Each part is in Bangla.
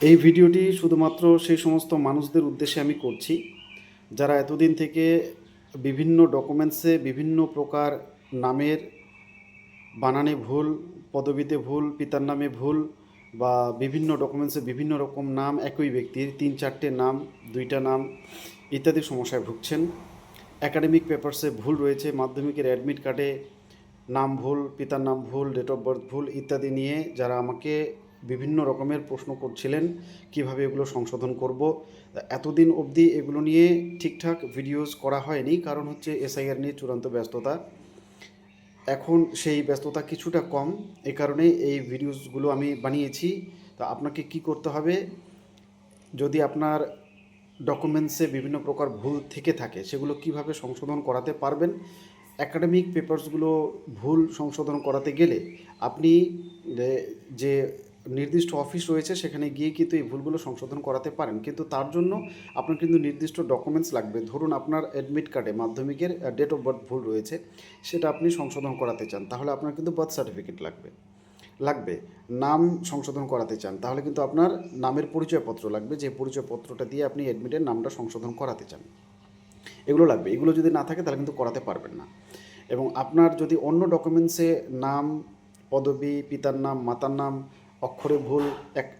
এই ভিডিওটি শুধুমাত্র সেই সমস্ত মানুষদের উদ্দেশ্যে আমি করছি যারা এতদিন থেকে বিভিন্ন ডকুমেন্টসে বিভিন্ন প্রকার নামের বানানে ভুল, পদবীতে ভুল, পিতার নামে ভুল বা বিভিন্ন ডকুমেন্টসে বিভিন্ন রকম নাম একই ব্যক্তির ৩-৪টে নাম, ২টা নাম ইত্যাদি সমস্যায় ভুগছেন। একাডেমিক পেপারসে ভুল রয়েছে, মাধ্যমিকের অ্যাডমিট কার্ডে নাম ভুল, পিতার নাম ভুল, ডেট অফ বার্থ ভুল ইত্যাদি নিয়ে যারা আমাকে বিভিন্ন রকমের প্রশ্ন করছিলেন কিভাবে এগুলো সংশোধন করব। এতদিন অবধি এগুলো নিয়ে ঠিকঠাক ভিডিওস করা হয়নি, কারণ হচ্ছে এসআইআর নিয়ে চূড়ান্ত ব্যস্ততা। এখন সেই ব্যস্ততা কিছুটা কম, এ কারণে এই ভিডিওসগুলো আমি বানিয়েছি। তো আপনাকে কি করতে হবে, যদি আপনার ডকুমেন্টসে বিভিন্ন প্রকার ভুল থেকে থাকে সেগুলো কিভাবে সংশোধন করাতে পারবেন। একাডেমিক পেপারসগুলো ভুল সংশোধন করাতে গেলে আপনি যে নির্দিষ্ট অফিস রয়েছে সেখানে গিয়ে কিন্তু এই ভুলগুলো সংশোধন করাতে পারেন, কিন্তু তার জন্য আপনার কিন্তু নির্দিষ্ট ডকুমেন্টস লাগবে। ধরুন আপনার অ্যাডমিট কার্ডে মাধ্যমিকের ডেট অফ বার্থ ভুল রয়েছে, সেটা আপনি সংশোধন করাতে চান, তাহলে আপনার কিন্তু বার্থ সার্টিফিকেট লাগবে। নাম সংশোধন করাতে চান তাহলে কিন্তু আপনার নামের পরিচয়পত্র লাগবে, যে পরিচয়পত্রটা দিয়ে আপনি অ্যাডমিটের নামটা সংশোধন করাতে চান, এগুলো লাগবে। এগুলো যদি না থাকে তাহলে কিন্তু করাতে পারবেন না। এবং আপনার যদি অন্য ডকুমেন্টসে নাম, পদবী, পিতার নাম, মাতার নাম, অক্ষরে ভুল,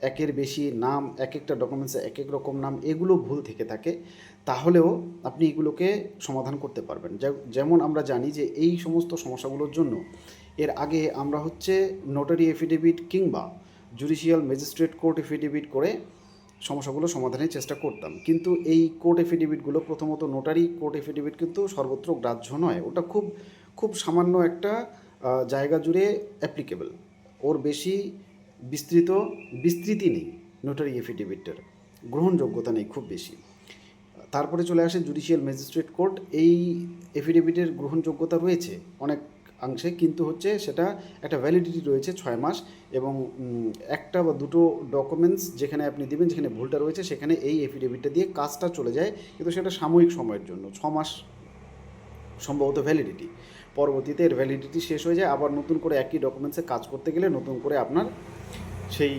একের বেশি নাম, এক একটা ডকুমেন্টসে এক এক রকম নাম, এগুলো ভুল থেকে থাকে, তাহলেও আপনি এগুলোকে সমাধান করতে পারবেন। যেমন আমরা জানি যে এই সমস্ত সমস্যাগুলোর জন্য এর আগে আমরা হচ্ছে নোটারি এফিডেভিট কিংবা জুডিশিয়াল ম্যাজিস্ট্রেট কোর্ট এফিডেভিট করে সমস্যাগুলো সমাধানের চেষ্টা করতাম, কিন্তু এই কোর্ট এফিডেভিটগুলো, প্রথমত নোটারি কোর্ট এফিডেভিট কিন্তু সর্বত্র গ্রাহ্য নয়। ওটা খুব খুব সামান্য একটা জায়গা জুড়ে অ্যাপ্লিকেবল, ওর বেশি বিস্তৃতি নেই। নোটারি এফিডেভিটের গ্রহণযোগ্যতা নেই খুব বেশি। তারপরে চলে আসে জুডিশিয়াল ম্যাজিস্ট্রেট কোর্ট। এই এফিডেভিটের গ্রহণযোগ্যতা রয়েছে অনেক অংশে, কিন্তু হচ্ছে সেটা একটা ভ্যালিডিটি রয়েছে 6 মাস, এবং একটা বা দুটো ডকুমেন্টস যেখানে আপনি দেবেন, যেখানে ভুলটা রয়েছে সেখানে এই এফিডেভিটটা দিয়ে কাজটা চলে যায়, কিন্তু সেটা সাময়িক সময়ের জন্য, 6 মাস সম্ভবত ভ্যালিডিটি। পরবর্তীতে এর ভ্যালিডিটি শেষ হয়ে যায়, আবার নতুন করে একই ডকুমেন্টসে কাজ করতে গেলে নতুন করে আপনার সেই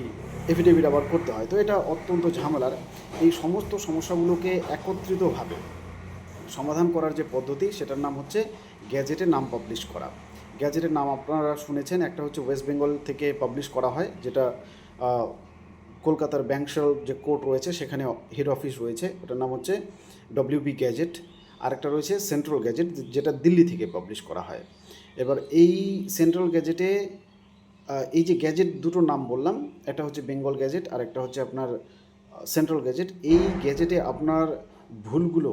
এফিডেভিট আবার করতে হয়। তো এটা অত্যন্ত ঝামেলার। এই সমস্ত সমস্যাগুলোকে একত্রিতভাবে সমাধান করার যে পদ্ধতি, সেটার নাম হচ্ছে গ্যাজেটে নাম পাবলিশ করা। গ্যাজেটের নাম আপনারা শুনেছেন, একটা হচ্ছে ওয়েস্ট বেঙ্গল থেকে পাবলিশ করা হয়, যেটা কলকাতার ব্যাংশাল যে কোর্ট রয়েছে সেখানে হেড অফিস রয়েছে, ওটার নাম হচ্ছে ডব্লিউবি গ্যাজেট। আরেকটা রয়েছে সেন্ট্রাল গ্যাজেট, যেটা দিল্লি থেকে পাবলিশ করা হয়। এবার এই সেন্ট্রাল গ্যাজেটে এই যে গ্যাজেট দুটো নাম বললাম, একটা হচ্ছে বেঙ্গল গ্যাজেট আর একটা হচ্ছে আপনার সেন্ট্রাল গ্যাজেট। এই গ্যাজেটে আপনার ভুলগুলো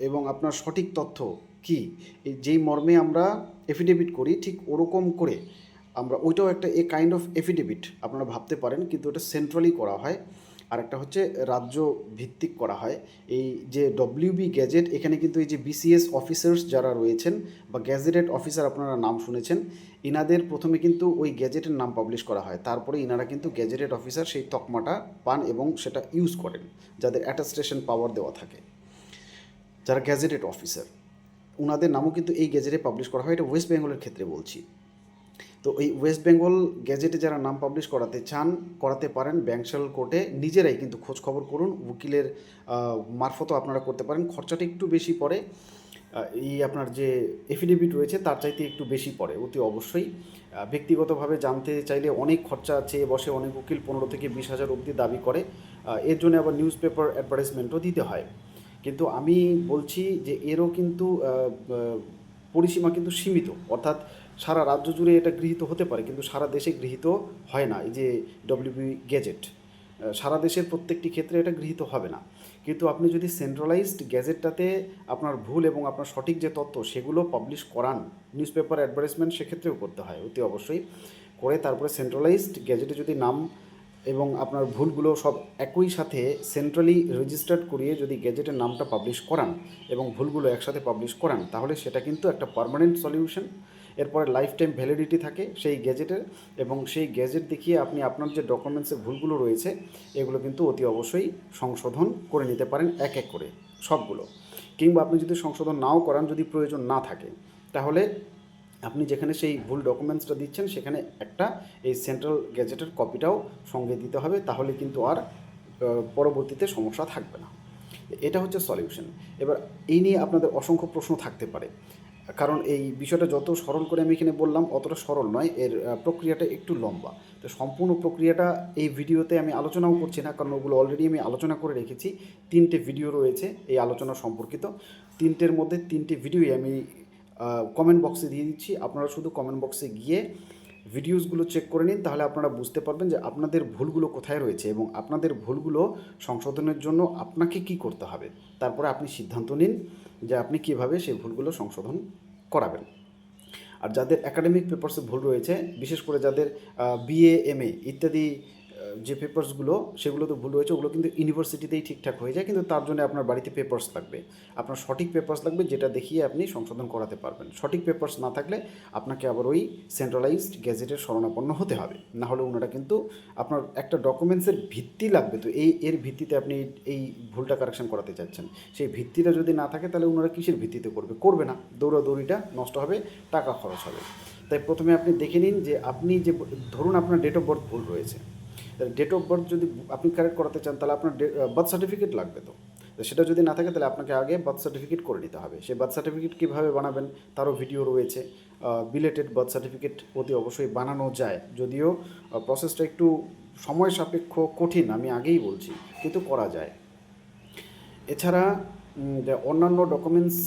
এবং আপনার সঠিক তথ্য কি, এই যেই মর্মে আমরা এফিডেভিট করি ঠিক ওরকম করে আমরা, ওইটাও একটা কাইন্ড অফ এফিডেভিট আপনারা ভাবতে পারেন, কিন্তু ওটা সেন্ট্রালি করা হয়। আর একটা হচ্ছে রাজ্য ভিত্তিক করা হয়। এই যে ডব্লিউবি গ্যাজেট, এখানে কিন্তু এই যে বিসিএস অফিসার্স যারা রয়েছেন বা গ্যাজেটেড অফিসার আপনারা নাম শুনেছেন, ইনাদের প্রথমে কিন্তু ওই গ্যাজেটের নাম পাবলিশ করা হয়, তারপরে ইনারা কিন্তু গ্যাজেটেড অফিসার সেই তকমাটা পান এবং সেটা ইউজ করেন, যাদের অ্যাটাস্টেশন পাওয়ার দেওয়া থাকে, যারা গ্যাজেটেড অফিসার, ওনাদের নামও কিন্তু এই গ্যাজেটে পাবলিশ করা হয়। এটা ওয়েস্ট বেঙ্গলের ক্ষেত্রে বলছি। তো এই ওয়েস্ট বেঙ্গল গ্যাজেটে যারা নাম পাবলিশ করাতে চান করাতে পারেন, ব্যাংশাল কোর্টে নিজেরাই কিন্তু খোঁজ খবর করুন, উকিলের মারফতও আপনারা করতে পারেন। খরচাটা একটু বেশি পড়ে, এই আপনার যে এফিডেভিট রয়েছে তার চাইতে একটু বেশি পড়ে অতি অবশ্যই। ব্যক্তিগতভাবে জানতে চাইলে অনেক খরচা চেয়ে বসে অনেক উকিল, 15 থেকে 20 হাজার অবধি দাবি করে। এর জন্য আবার নিউজ পেপার অ্যাডভার্টাইজমেন্টও দিতে হয়। কিন্তু আমি বলছি যে এরও কিন্তু পরিসীমা কিন্তু সীমিত, অর্থাৎ সারা রাজ্য জুড়ে এটা গৃহীত হতে পারে, কিন্তু সারা দেশে গৃহীত হয় না। এই যে ডব্লিউবি গ্যাজেট সারা দেশের প্রত্যেকটি ক্ষেত্রে এটা গৃহীত হবে না। কিন্তু আপনি যদি সেন্ট্রালাইজড গ্যাজেটটাতে আপনার ভুল এবং আপনার সঠিক যে তথ্য সেগুলো পাবলিশ করান, নিউজ পেপার অ্যাডভার্টাইজমেন্ট সেক্ষেত্রেও করতে হয় অতি অবশ্যই, করে তারপরে সেন্ট্রালাইজড গ্যাজেটে যদি নাম এবং আপনার ভুলগুলো সব একই সাথে সেন্ট্রালি রেজিস্টার্ড করিয়ে যদি গ্যাজেটের নামটা পাবলিশ করান এবং ভুলগুলো একসাথে পাবলিশ করান, তাহলে সেটা কিন্তু একটা পার্মানেন্ট সলিউশন। এরপরে লাইফ টাইম ভ্যালিডিটি থাকে সেই গ্যাজেটের, এবং সেই গ্যাজেট দেখিয়ে আপনি আপনার যে ডকুমেন্টসের ভুলগুলো রয়েছে এগুলো কিন্তু অতি অবশ্যই সংশোধন করে নিতে পারেন এক এক করে সবগুলো। কিংবা আপনি যদি সংশোধন নাও করান, যদি প্রয়োজন না থাকে, তাহলে আপনি যেখানে সেই ভুল ডকুমেন্টসটা দিচ্ছেন সেখানে একটা এই সেন্ট্রাল গ্যাজেটের কপিটাও সঙ্গে দিতে হবে, তাহলে কিন্তু আর পরবর্তীতে সমস্যা থাকবে না। এটা হচ্ছে সলিউশন। এবার এই নিয়ে আপনাদের অসংখ্য প্রশ্ন থাকতে পারে, কারণ এই বিষয়টা যত সরল করে আমি এখানে বললাম অতটা সরল নয়, এর প্রক্রিয়াটা একটু লম্বা। তো সম্পূর্ণ প্রক্রিয়াটা এই ভিডিওতে আমি আলোচনাও করছি না, কারণ ওগুলো অলরেডি আমি আলোচনা করে রেখেছি। 3টে ভিডিও রয়েছে এই আলোচনা সম্পর্কিত, 3টের মধ্যে 3টে ভিডিওই আমি কমেন্ট বক্সে দিয়ে দিচ্ছি। আপনারা শুধু কমেন্ট বক্সে গিয়ে ভিডিওসগুলো চেক করে নিন, তাহলে আপনারা বুঝতে পারবেন যে আপনাদের ভুলগুলো কোথায় রয়েছে এবং আপনাদের ভুলগুলো সংশোধনের জন্য আপনাকে কি করতে হবে। তারপরে আপনি সিদ্ধান্ত নিন যে আপনি কীভাবে সেই ভুলগুলো সংশোধন করাবেন। আর যাদের একাডেমিক পেপারসে ভুল রয়েছে, বিশেষ করে যাদের বিএ এমএ ইত্যাদি যে পেপারসগুলো সেগুলোতে ভুল রয়েছে, ওগুলো কিন্তু ইউনিভার্সিটিতেই ঠিকঠাক হয়ে যায়, কিন্তু তার জন্য আপনার বাড়িতে পেপারস লাগবে, আপনার সঠিক পেপারস লাগবে যেটা দেখিয়ে আপনি সংশোধন করাতে পারবেন। সঠিক পেপারস না থাকলে আপনাকে আবার ওই সেন্ট্রালাইজড গ্যাজেটের শরণাপন্ন হতে হবে, না হলে ওনারা কিন্তু আপনার একটা ডকুমেন্টসের ভিত্তি লাগবে, তো এর ভিত্তিতে আপনি এই ভুলটা কারেকশন করাতে চাচ্ছেন, সেই ভিত্তিটা যদি না থাকে তাহলে ওনারা কিসের ভিত্তিতে করবে না, দৌড়াদৌড়িটা নষ্ট হবে, টাকা খরচ হবে। তাই প্রথমে আপনি দেখে নিন যে আপনি যে, ধরুন আপনার ডেট অফ বার্থ ভুল রয়েছে, তাহলে ডেট অফ বার্থ যদি আপনি কারেক্ট করাতে চান তাহলে আপনার বার্থ সার্টিফিকেট লাগবে, তো সেটা যদি না থাকে তাহলে আপনাকে আগে বার্থ সার্টিফিকেট করে নিতে হবে। সেই বার্থ সার্টিফিকেট কীভাবে বানাবেন তারও ভিডিও রয়েছে। বিলেটেড বার্থ সার্টিফিকেট অতি অবশ্যই বানানো যায়, যদিও প্রসেসটা একটু সময় সাপেক্ষ, কঠিন, আমি আগেই বলছি, কিন্তু করা যায়। এছাড়া যে অন্যান্য ডকুমেন্টস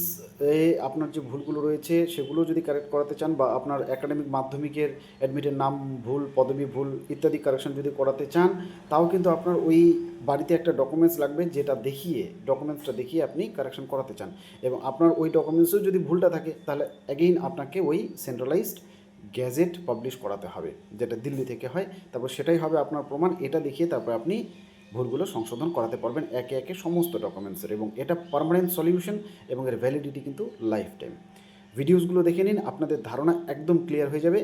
আপনার যে ভুলগুলো রয়েছে সেগুলো যদি কারেক্ট করাতে চান, বা আপনার একাডেমিক মাধ্যমিকের অ্যাডমিটের নাম ভুল, পদবি ভুল ইত্যাদি কারেকশন যদি করাতে চান, তাও কিন্তু আপনার ওই বাড়িতে একটা ডকুমেন্টস লাগবে, যেটা ডকুমেন্টসটা দেখিয়ে আপনি কারেকশন করাতে চান, এবং আপনার ওই ডকুমেন্টসেও যদি ভুলটা থাকে তাহলে অ্যাগেইন আপনাকে ওই সেন্ট্রালাইজড গ্যাজেট পাবলিশ করাতে হবে, যেটা দিল্লি থেকে হয়। তারপর সেটাই হবে আপনার প্রমাণ, এটা দেখিয়ে তারপর আপনি ভুলগুলো সংশোধন করাতে পারবেন একে একে সমস্ত ডকুমেন্টসের, এবং এটা পার্মানেন্ট সলিউশন এবং এর ভ্যালিডিটি কিন্তু লাইফ টাইম। ভিডিওসগুলো দেখে নিন, আপনাদের ধারণা একদম ক্লিয়ার হয়ে যাবে।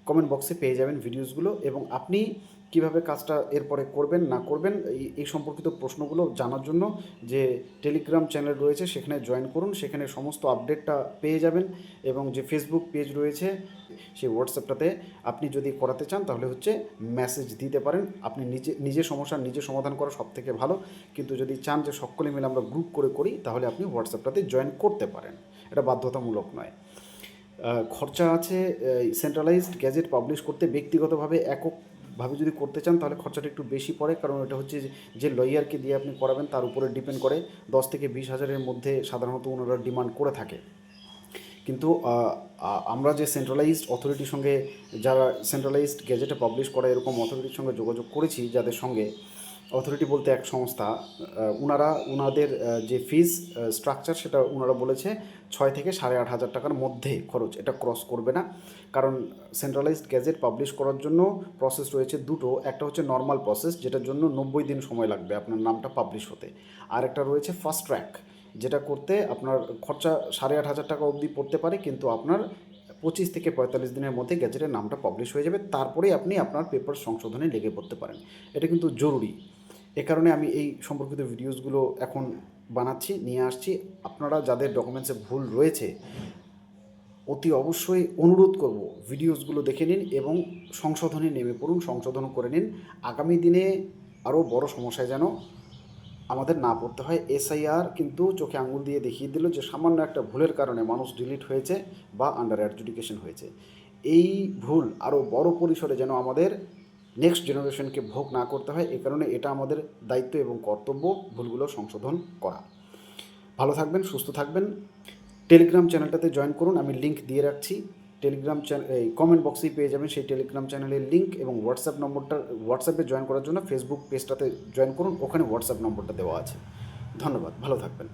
কমেন্ট বক্সে পেয়ে যাবেন ভিডিওসগুলো, এবং আপনি কিভাবে কাজটা এরপরে করবেন না করবেন এই সম্পর্কিত প্রশ্নগুলো জানার জন্য যে টেলিগ্রাম চ্যানেল রয়েছে সেখানে জয়েন করুন, সেখানে সমস্ত আপডেটটা পেয়ে যাবেন, এবং যে ফেসবুক পেজ রয়েছে সেই হোয়াটসঅ্যাপটাতে আপনি যদি করাতে চান তাহলে হচ্ছে মেসেজ দিতে পারেন। আপনি নিজে সমস্যার নিজে সমাধান করা সব থেকে ভালো, কিন্তু যদি চান যে সকলে মিলে আমরা গ্রুপ করে করি তাহলে আপনি হোয়াটসঅ্যাপটাতে জয়েন করতে পারেন, এটা বাধ্যতামূলক নয়। খরচা আছে সেন্ট্রালাইজড গ্যাজেট পাবলিশ করতে, ব্যক্তিগতভাবে এককভাবে যদি করতে চান তাহলে খরচাটা একটু বেশি পড়ে, কারণ এটা হচ্ছে যে লয়ারকে দিয়ে আপনি করাবেন তার উপরে ডিপেন্ড করে। 10 থেকে 20 হাজারের মধ্যে সাধারণত ওনারা ডিমান্ড করে থাকে, কিন্তু আমরা যে সেন্ট্রালাইজড অথরিটির সঙ্গে, যারা সেন্ট্রালাইজড গ্যাজেটে পাবলিশ করা এরকম অথরিটির সঙ্গে যোগাযোগ করেছি, যাদের সঙ্গে, অথরিটি বলতে এক সংস্থা, ওনাদের যে ফিজ স্ট্রাকচার সেটা ওনারা বলেছে 6 থেকে 8,500 টাকার মধ্যে খরচ, এটা ক্রস করবে না। কারণ সেন্ট্রালাইজড গ্যাজেট পাবলিশ করার জন্য প্রসেস রয়েছে দুটো, একটা হচ্ছে নর্মাল প্রসেস যেটার জন্য 90 দিন সময় লাগবে আপনার নামটা পাবলিশ হতে, আর একটা রয়েছে ফাস্ট ট্র্যাক, যেটা করতে আপনার খরচা 8,500 টাকা অবধি পড়তে পারে, কিন্তু আপনার 25 থেকে 45 দিনের মধ্যে গ্যাজেটের নামটা পাবলিশ হয়ে যাবে, তারপরেই আপনি আপনার পেপার সংশোধনে লেগে পড়তে পারেন। এটা কিন্তু জরুরি, এ কারণে আমি এই সম্পর্কিত ভিডিওসগুলো এখন বানাচ্ছি, নিয়ে আসছি। আপনারা যাদের ডকুমেন্টসে ভুল রয়েছে অতি অবশ্যই অনুরোধ করব ভিডিওসগুলো দেখে নিন এবং সংশোধনে নেমে পড়ুন, সংশোধন করে নিন। আগামী দিনে আরও বড় সমস্যায় যেন আমাদের না পড়তে হয়। এসআইআর কিন্তু চোখে আঙুল দিয়ে দেখিয়ে দিল যে সামান্য একটা ভুলের কারণে মানুষ ডিলিট হয়েছে বা আন্ডার অ্যাডজুডিকেশন হয়েছে। এই ভুল আরও বড় পরিসরে যেন আমাদের নেক্সট জেনারেশনকে ভোগ না করতে হয়, এ কারণে এটা আমাদের দায়িত্ব এবং কর্তব্য ভুলগুলো সংশোধন করা। ভালো থাকবেন, সুস্থ থাকবেন। টেলিগ্রাম চ্যানেলটাতে জয়েন করুন, আমি লিঙ্ক দিয়ে রাখছি। টেলিগ্রাম চ্যানেল এই কমেন্ট বক্সেই পেয়ে যাবেন সেই টেলিগ্রাম চ্যানেলের লিঙ্ক, এবং হোয়াটসঅ্যাপে জয়েন করার জন্য ফেসবুক পেজটাতে জয়েন করুন, ওখানে হোয়াটসঅ্যাপ নম্বরটা দেওয়া আছে। ধন্যবাদ, ভালো থাকবেন।